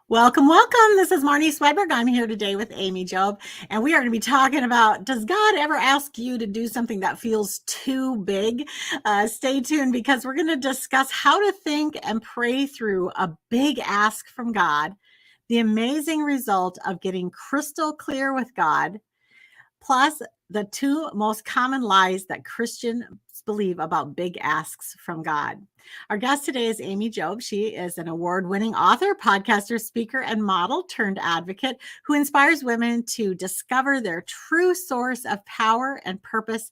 Welcome, welcome. This is Marnie Swedberg. I'm here today with Amy Joob, and we are going to be talking about, does God ever ask you to do something that feels too big? Stay tuned because we're going to discuss how to think and pray through a big ask from God, the amazing result of getting crystal clear with God, plus the two most common lies that Christians believe about big asks from God. Our guest today is Amy Joob. She is an award-winning author, podcaster, speaker, and model turned advocate who inspires women to discover their true source of power and purpose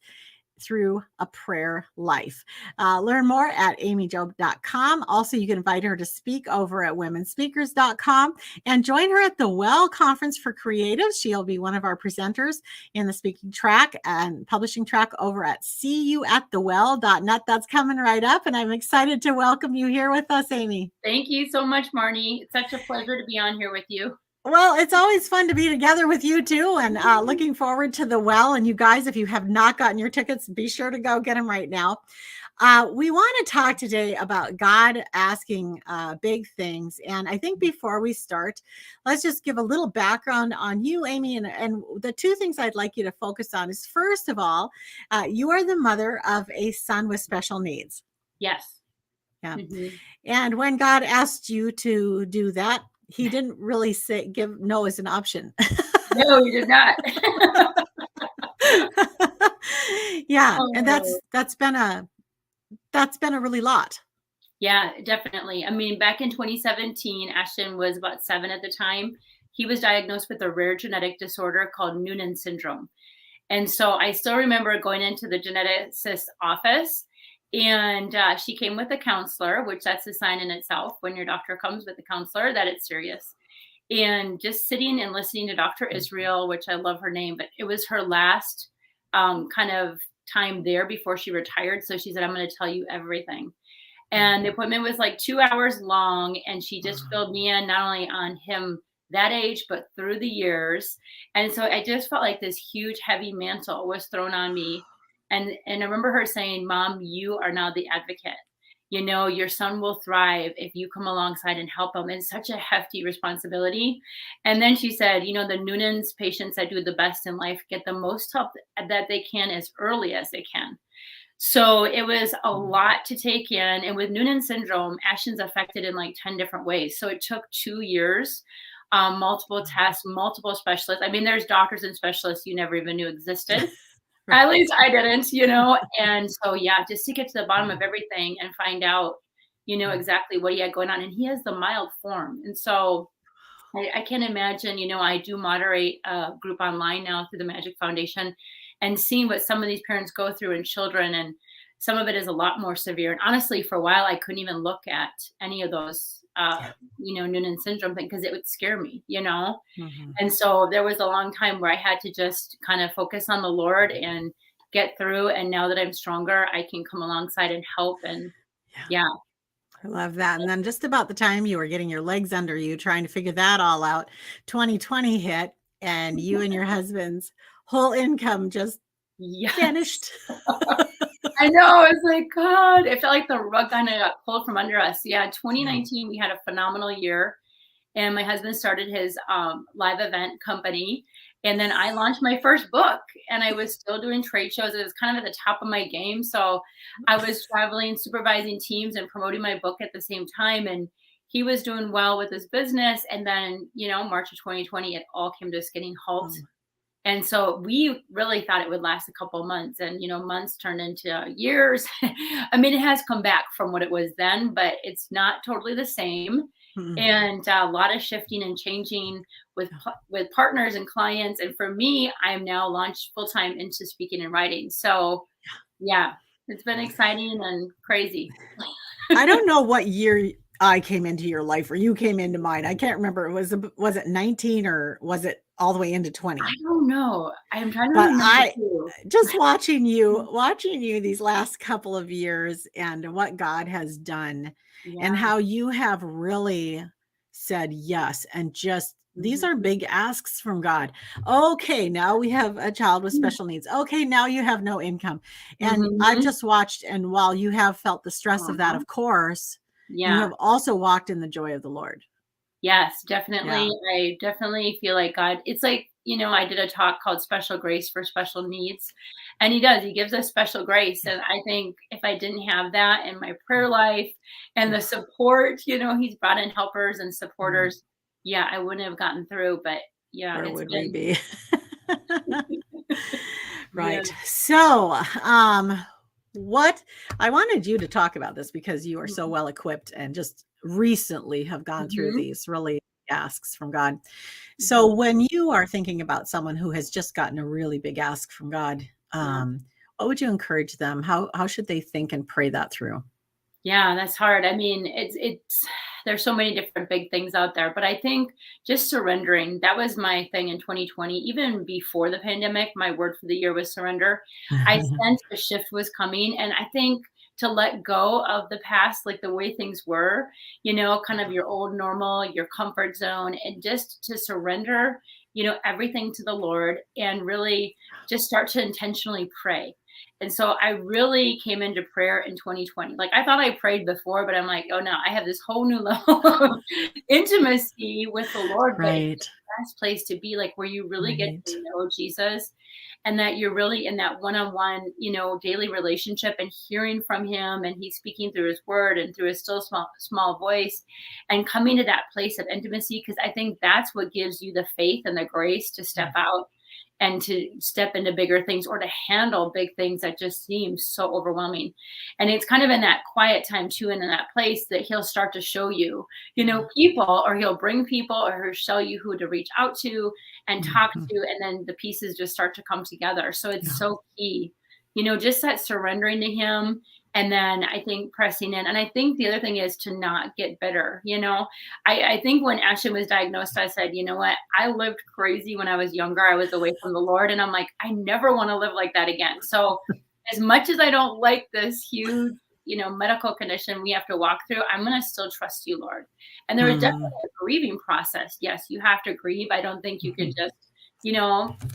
through a prayer life. Learn more at amyjoob.com. Also, you can invite her to speak over at womenspeakers.com and join her at the Well Conference for Creatives. She'll be one of our presenters in the speaking track and publishing track over at seeyouatthewell.net. That's coming right up, and I'm excited to welcome you here with us, Amy. Thank you so much, Marnie. It's such a pleasure to be on here with you. Well, it's always fun to be together with you too, and looking forward to the Well. And you guys, if you have not gotten your tickets, be sure to go get them right now. We want to talk today about God asking big things. And I think before we start, let's just give a little background on you, Amy. And the two things I'd like you to focus on is, first of all, you are the mother of a son with special needs. Yes. Yeah. Mm-hmm. And when God asked you to do that, he didn't really give no as an option. No, he did not. Yeah. Oh. And that's been a really lot. Yeah, definitely. I mean, back in 2017, Ashton was about 7 at the time. He was diagnosed with a rare genetic disorder called Noonan syndrome. And so I still remember going into the geneticist's office, and she came with a counselor, which that's a sign in itself when your doctor comes with a counselor that it's serious. And just sitting and listening to Dr. Israel, which I love her name, but it was her last kind of time there before she retired. So she said, I'm going to tell you everything. And the appointment was like 2 hours long, and she just filled me in not only on him that age, but through the years. And so I just felt like this huge, heavy mantle was thrown on me. And I remember her saying, Mom, you are now the advocate. You know, your son will thrive if you come alongside and help him. It's such a hefty responsibility. And then she said, you know, the Noonan's patients that do the best in life get the most help that they can as early as they can. So it was a lot to take in. And with Noonan syndrome, Ashton's affected in like 10 different ways. So it took 2 years, multiple tests, multiple specialists. I mean, there's doctors and specialists you never even knew existed. Right. At least I didn't, you know. And so, yeah, just to get to the bottom of everything and find out, you know, exactly what he had going on. And he has the mild form. And so I can't imagine, you know, I do moderate a group online now through the Magic Foundation, and seeing what some of these parents go through in children. And some of it is a lot more severe. And honestly, for a while, I couldn't even look at any of those, you know, Noonan syndrome thing, because it would scare me, you know. Mm-hmm. And so there was a long time where I had to just kind of focus on the Lord and get through. And now that I'm stronger, I can come alongside and help. And yeah. I love that. And then just about the time you were getting your legs under you, trying to figure that all out, 2020 hit, and you and your husband's whole income just vanished. I know. It's like, God, it felt like the rug kind of got pulled from under us. Yeah. 2019, we had a phenomenal year. And my husband started his live event company. And then I launched my first book, and I was still doing trade shows. It was kind of at the top of my game. So I was traveling, supervising teams, and promoting my book at the same time. And he was doing well with his business. And then, you know, March of 2020, it all came to a skidding halt. And so we really thought it would last a couple of months, and, you know, months turned into years. I mean, it has come back from what it was then, but it's not totally the same. Mm-hmm. And a lot of shifting and changing with partners and clients. And for me, I'm now launched full-time into speaking and writing. So yeah, it's been exciting and crazy. I don't know what year I came into your life or you came into mine. I can't remember. Was it 19 or was it all the way into 20? I don't know. I'm trying to remember. But just watching you these last couple of years and what God has done and how you have really said yes. And just, these are big asks from God. Okay, now we have a child with special needs. Okay, now you have no income. And I've just watched, and while you have felt the stress of that, of course, you have also walked in the joy of the Lord. Yes, definitely. Yeah. I definitely feel like God, it's like, I did a talk called Special Grace for Special Needs, and he does. He gives us special grace. Yeah. And I think if I didn't have that in my prayer life and the Oof. support, he's brought in helpers and Mhm. supporters. Yeah, I wouldn't have gotten through. But yeah, Where it's would we been, be? yeah. Right. So, what I wanted you to talk about this because you are so well equipped and just recently have gone through Hmm. these really asks from God. Hmm. So, when you are thinking about someone who has just gotten a really big ask from God, Yeah. what would you encourage them? How should they think and pray that through? Yeah, that's hard. I mean, it's there's so many different big things out there, but I think just surrendering, that was my thing in 2020. Even before the pandemic, my word for the year was surrender. I sensed a shift was coming, and I think to let go of the past, like the way things were, kind of your old normal, your comfort zone, and just to surrender, everything to the Lord and really just start to intentionally pray. And so I really came into prayer in 2020. Like I thought I prayed before, but I'm like, oh no, I have this whole new level of intimacy with the Lord. But it's Right. the best place to be, like where you really get Right. to know Jesus and that you're really in that one-on-one, daily relationship and hearing from him and he's speaking through his word and through his still small voice and coming to that place of intimacy. Cause I think that's what gives you the faith and the grace to step Mm. out and to step into bigger things or to handle big things that just seem so overwhelming. And it's kind of in that quiet time too, and in that place that he'll start to show you, Yeah. people, or he'll bring people, or he'll show you who to reach out to and talk Mhm. to, and then the pieces just start to come together. So it's Yeah. so key, just that surrendering to him. And then I think pressing in. And I think the other thing is to not get bitter. I think when Ashton was diagnosed, I said, you know what? I lived crazy when I was younger. I was away from the Lord. And I'm like, I never want to live like that again. So, as much as I don't like this huge, medical condition we have to walk through, I'm going to still trust you, Lord. And there is Mm. definitely a grieving process. Yes, you have to grieve. I don't think you can Mhm. just, put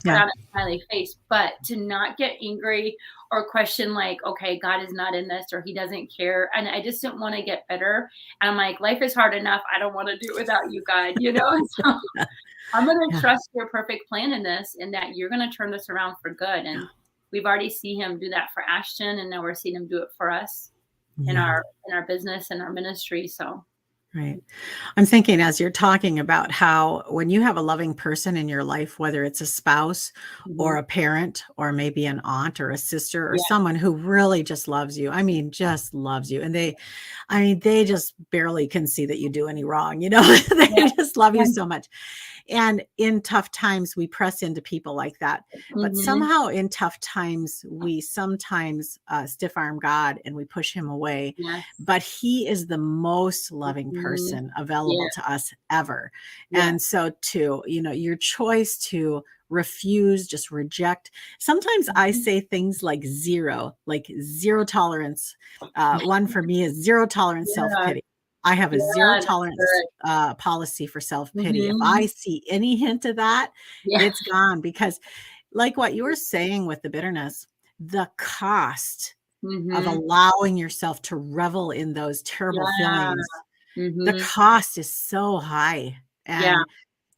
Yeah. on a smiley face, but to not get angry or question, like, okay, God is not in this or he doesn't care. And I just didn't want to get bitter. And I'm like, life is hard enough. I don't want to do it without you, God. So I'm going to Yeah. trust your perfect plan in this and that you're going to turn this around for good. Yeah. And we've already seen him do that for Ashton, and now we're seeing him do it for us in Yeah. our business and our ministry. So Right. I'm thinking as you're talking about how when you have a loving person in your life, whether it's a spouse or mhm. a parent or maybe an aunt or a sister or Yeah, someone who really just loves you. I mean, just loves you. And they just barely can see that you do any wrong, yeah, they just love you yeah. so much. And in tough times, we press into people like that. But Mhm. somehow in tough times, we sometimes stiff arm God and we push him away. Yes. But he is the most loving Mhm. person available Yeah, to us ever. yeah. And so, your choice to refuse, just reject. Sometimes I Mhm. say things like zero tolerance. One for me is zero tolerance self Yeah, pity. I have a zero yeah, that's tolerance good. policy for self-pity. If I Mhm. see any hint of that, Yeah. it's gone because like what you were saying with the bitterness, the cost of Mhm. allowing yourself to revel in those terrible Yeah. feelings, the Mhm. cost is so high. Yeah. And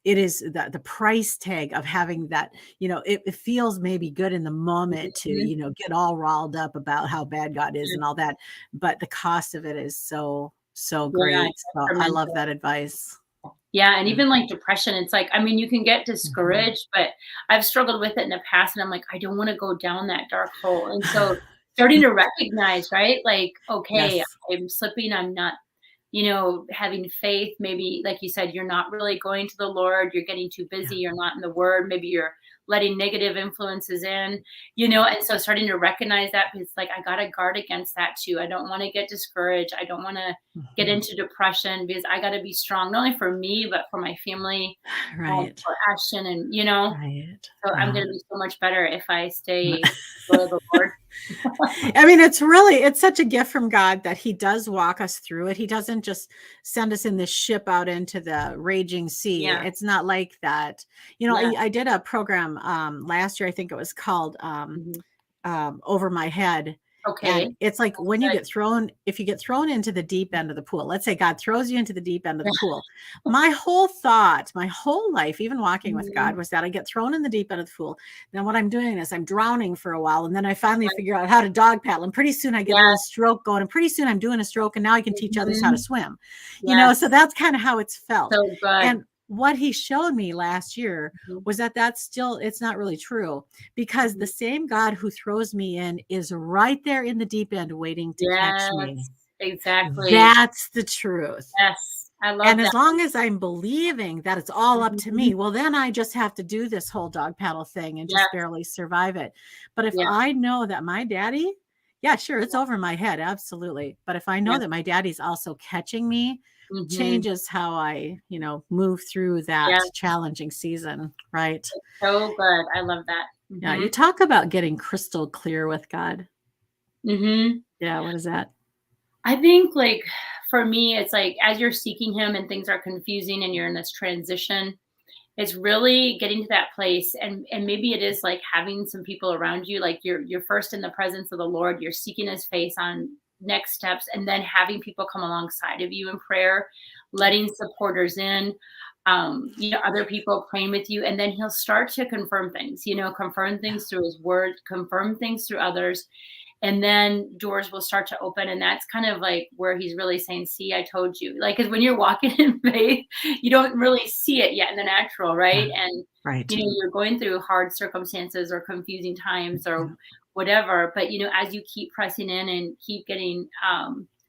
it is the price tag of having that, it feels maybe good in the moment to, Mhm. get all riled up about how bad God is and all that, but the cost of it is so, so Yeah, great. So I love detrimental. that advice. Yeah, and Yeah. even, like, depression, it's like, I mean, you can get Mhm. discouraged, but I've struggled with it in the past, and I'm like, "I don't wanna go down that dark hole," and so starting to recognize, right? Like, "Okay, Yes. I'm slipping, I'm not, having faith." Maybe, like you said, you're not really going to the Lord, you're getting too Yeah. busy, you're not in the Word, maybe you're letting negative influences in, and so starting to recognize that, because, like, I gotta guard against that too. I don't wanna get discouraged, I don't wanna get Mhm. into depression because I got to be strong, not only for me, but for my family, Right. for Ashton. And, Right. so I'm Yeah. going to be so much better if I stay loyal to the Lord. I mean, it's such a gift from God that he does walk us through it. He doesn't just send us in this ship out into the raging sea. Yeah. It's not like that. Yeah. I did a program last year, I think it was called Mhm. Over My Head. And Okay. it's like when you Good. get thrown, if you get thrown into the deep end of the pool, let's say God throws you into the deep end of the pool. My whole thought, my whole life, even walking with God, Mhm. was that I get thrown in the deep end of the pool. Then what I'm doing is I'm drowning for a while. And then I finally figure out how to dog paddle. And pretty soon I get a little Yes. stroke going. And pretty soon I'm doing a stroke. And now I can teach others how to Mhm. swim. So Yes. that's kind of how it's felt. So good. And what he showed me last year Mhm. was that that's still, it's not really true, because the Mhm. same God who throws me in is right there in the deep end waiting to catch me. Yes. Exactly. That's the truth. Yes. I And love as that. long as I'm believing that it's all up to Mhm. me, well, then I just have to do this whole dog paddle thing and Yes. just barely survive it. But if Yeah. I know that my daddy, yeah, sure, it's over my head, absolutely. But if I know Yeah. that my daddy's also catching me, Mhm. changes how I, move through that Yes. challenging season, right? So good. I love that. Yeah, you Mhm. talk about getting crystal clear with God. Mhm. Yeah, what is that? I think, like, for me, it's like as you're seeking him and things are confusing and you're in this transition, it's really getting to that place, and maybe it is like having some people around you, like you're first in the presence of the Lord, you're seeking his face on next steps, and then having people come alongside of you in prayer, letting supporters in, other people praying with you, and then he'll start to confirm things, confirm Yeah. things through his word, confirm things through others, and then doors will start to open, and that's kind of like where he's really saying, see, I told you. Like, because when you're walking in faith, you don't really see it yet in the natural, Yeah. right? And Right. you're going through hard circumstances or confusing times or Yeah. whatever, but as you keep pressing in and keep getting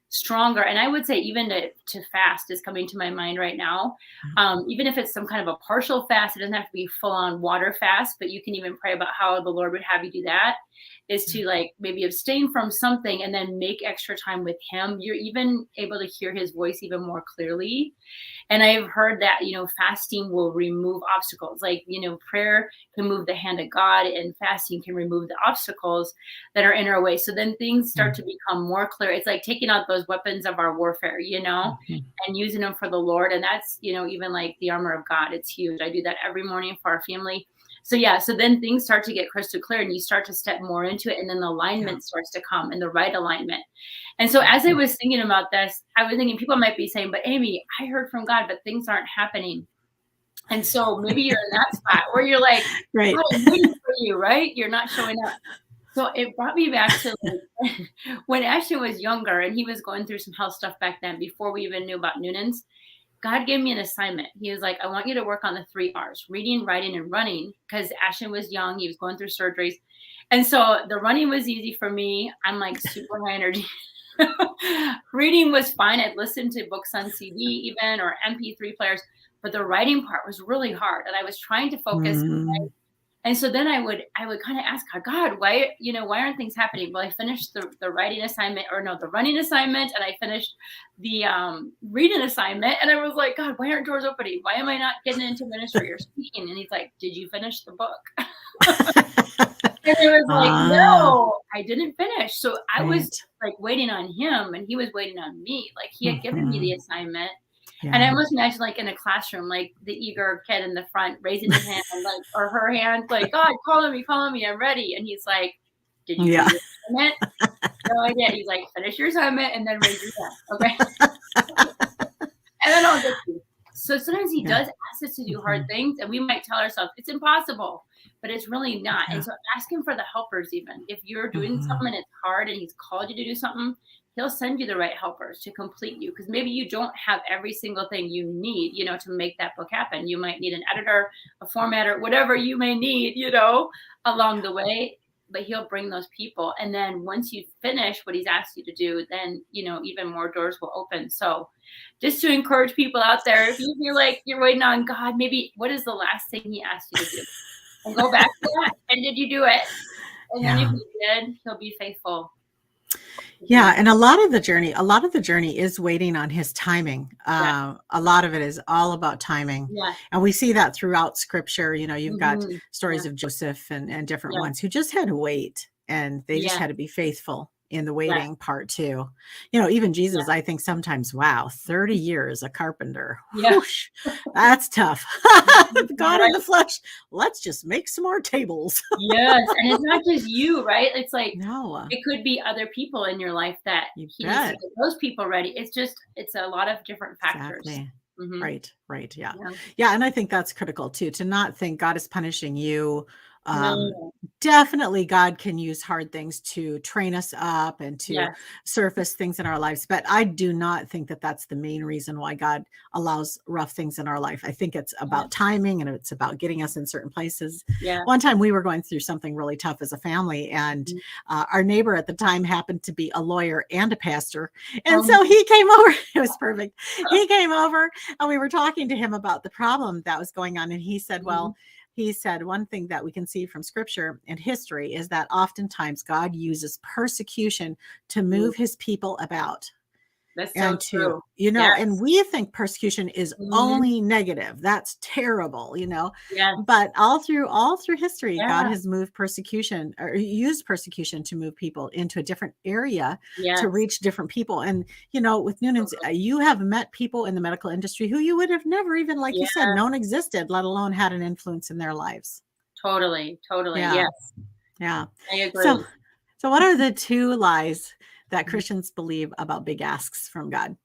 stronger, and I would say even to fast is coming to my mind right now. Even if it's some kind of a partial fast, it doesn't have to be full on water fast, but you can even pray about how the Lord would have you do that, is Yeah. to like maybe abstain from something and then make extra time with him. You're even able to hear his voice even more clearly. And I've heard that, fasting will remove obstacles. Like, prayer can move the hand of God, and fasting can remove the obstacles that are in our way. So then things start Mm. to become more clear. It's like taking out those weapons of our warfare, Mhm. and using them for the Lord. And that's, even like the armor of God. It's huge. I do that every morning for our family. So yeah, so then things start to get crystal clear and you start to step more into it, and then the Yeah. alignment starts to come, and the right alignment. And so as I Mhm. was thinking about this, I was thinking people might be saying, but Amy, I heard from God, but things aren't happening. And so maybe you're in that spot where you're like, Right. God, I'm waiting for you, right? You're not showing up. So it brought me back to like when Ashton was younger and he was going through some health stuff back then before we even knew about Noonan's. God gave me an assignment. He was like, I want you to work on the 3 R's: reading, writing, and running. Because Ashton was young, he was going through surgeries. And so the running was easy for me. I'm like super high energy. Reading was fine. I'd listen to books on CD even, or MP3 players, but the writing part was really hard. And I was trying to focus. Mm. And so then I would kind of ask God, why aren't things happening? Well, I finished the writing assignment, or no, the running assignment, and I finished the reading assignment, and I was like, God, why aren't doors opening? Why am I not getting into ministry or speaking? And he's like, did you finish the book? And I was like, Ah, no, I didn't finish. So I was right. like waiting on him, and he was waiting on me. Like he had given me the Mhm. assignment, and I Yeah. almost imagine like in a classroom, like the eager kid in the front raising his hand, like, or her hand, like, God, calling me, I'm ready. And he's like, did you do Yeah. your assignment? No, I did. He's like, finish your assignment and then raise your hand. Okay. And then I'll get you. So sometimes he Yeah. does ask us to do hard Mhm. things, and we might tell ourselves it's impossible, but it's really not. And Yeah. so ask him for the helpers, even if you're doing Mhm. something and it's hard and he's called you to do something, he'll send you the right helpers to complete you. Because maybe you don't have every single thing you need, to make that book happen. You might need an editor, a formatter, whatever you may need, along the way. But he'll bring those people. And then once you finish what he's asked you to do, then, even more doors will open. So just to encourage people out there, if you feel like you're waiting on God, maybe what is the last thing he asked you to do? And go back to that. And did you do it? And then if Yeah. you did, he'll be faithful. Yeah, Mhm. and a lot of the journey is waiting on his timing. Yeah. A lot of it is all about timing. Yeah. And we see that throughout scripture. You've got Mhm. stories Yeah. of Joseph and different Yeah. ones who just had to wait, and they just Yeah. had to be faithful in the Yeah. waiting part too. Even Jesus, Yeah. I think sometimes, wow, 30 years a carpenter. Yeah. Whoosh, that's tough. God in Right. the flesh, let's just make some more tables. Yes, and it's not just you, right? It's like, No, it could be other people in your life that you he needs to bet. get those people ready. It's a lot of different factors. Exactly. Mhm. Right, right, yeah. Yeah. Yeah, and I think that's critical too, to not think God is punishing you. Um, No. Definitely God can use hard things to train us up and to Yes. surface things in our lives, but I do not think that that's the main reason why God allows rough things in our life. I think it's Yeah. about timing and it's about getting us in certain places. Yeah. One time we were going through something really tough as a family, and Mhm. our neighbor at the time happened to be a lawyer and a pastor. And so Um, he came over. It was perfect. He came over and we were talking to him about the problem that was going on. And he said, mhm. well, he said, one thing that we can see from scripture and history is that oftentimes God uses persecution to Mm, move his people about. that's so And to, true. Yes. and we think persecution is Mhm. only negative. That's terrible, Yes. but all through history, God Yeah. has moved persecution or used persecution to move people into a different area to Yes. reach different people. And with Noonan's, Totally. you have met people in the medical industry who you would have never even, like you said, Yeah. known existed, let alone had an influence in their lives. Totally. Totally. Yeah, Yes. yeah. I So, agree. so what are the two lies that Mhm. Christians believe about big asks from God?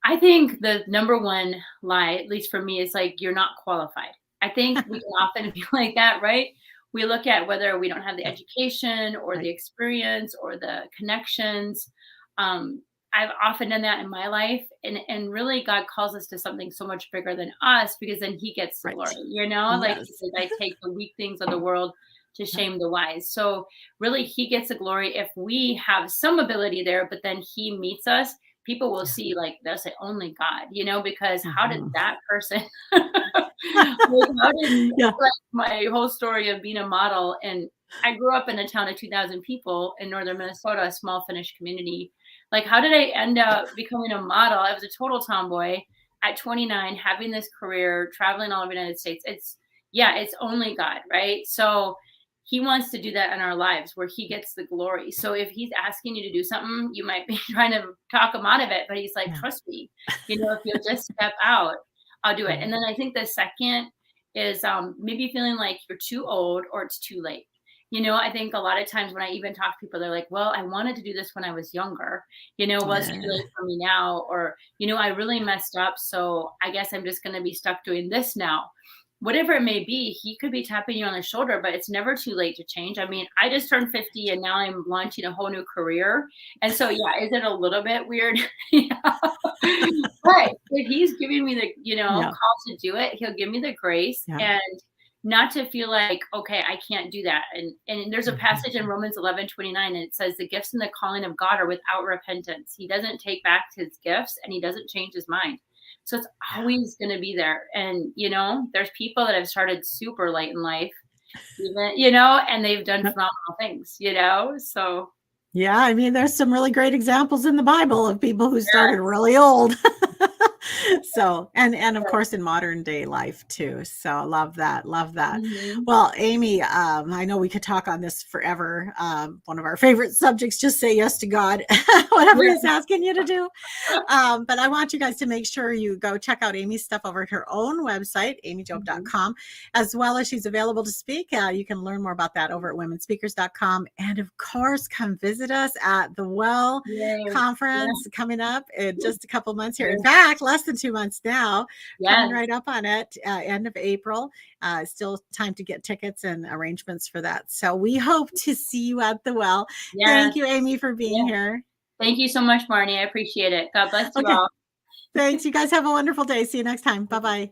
I think the number one lie, at least for me, is like, you're not qualified. I think we can often be like that, right? We look at whether we don't have the Yeah, education or the right. experience or the connections. Um, I've often done that in my life, and really, God calls us to something so much bigger than us, because then He gets the glory. Right. Like He Yes. says, "I take the weak things of the world to Yeah. shame the wise." So really, He gets the glory if we have some ability there, but then He meets us. People will Yeah. see, like, they'll say, "Only God," because how did Mhm. that person like, how did, Yeah. like, my whole story of being a model, and I grew up in a town of 2,000 people in northern Minnesota, a small Finnish community. Like, how did I end up becoming a model? I was a total tomboy at 29, having this career, traveling all over the United States. It's only God, right? So he wants to do that in our lives where he gets the glory. So if he's asking you to do something, you might be trying to talk him out of it, but he's like, Yeah. trust me, if you'll just step out, I'll do it. Right. And then I think the second is maybe feeling like you're too old or it's too late. I think a lot of times when I even talk to people, they're like, well, I wanted to do this when I was younger. Well, it's too Yeah. late for me now. Or, I really messed up. So I guess I'm just going to be stuck doing this now. Whatever it may be, he could be tapping you on the shoulder, but it's never too late to change. I mean, I just turned 50 and now I'm launching a whole new career. And so, yeah, is it a little bit weird? Yeah. But if he's giving me the, Yeah. call to do it, he'll give me the grace Yeah. and not to feel like, okay, I can't do that. And there's a Mhm. passage in Romans 11:29, and it says the gifts and the calling of God are without repentance. He doesn't take back his gifts and he doesn't change his mind. So it's always going to be there. And, there's people that have started super late in life, even, and they've done Yep. phenomenal things, so Yeah, I mean, there's some really great examples in the Bible of people who yeah. started really old. So, and of course in modern day life too. So love that. Love that. Mhm. Well, Amy, I know we could talk on this forever. One of our favorite subjects, just say yes to God, whatever Yeah. he's asking you to do. But I want you guys to make sure you go check out Amy's stuff over at her own website, Mhm. amyjoob.com, as well as she's available to speak. You can learn more about that over at womenspeakers.com. And of course, come visit us at the Well Yay. Yeah. Conference coming up in just a couple months here. In Sure. fact, less than 2 months now, coming Yes. right up on it, end of April. Still time to get tickets and arrangements for that. So we hope to see you at the Well. Yes. Thank you, Amy, for Yeah. being here. Thank you so much, Marnie. I appreciate it. God bless you Okay. all. Thanks. You guys have a wonderful day. See you next time. Bye bye.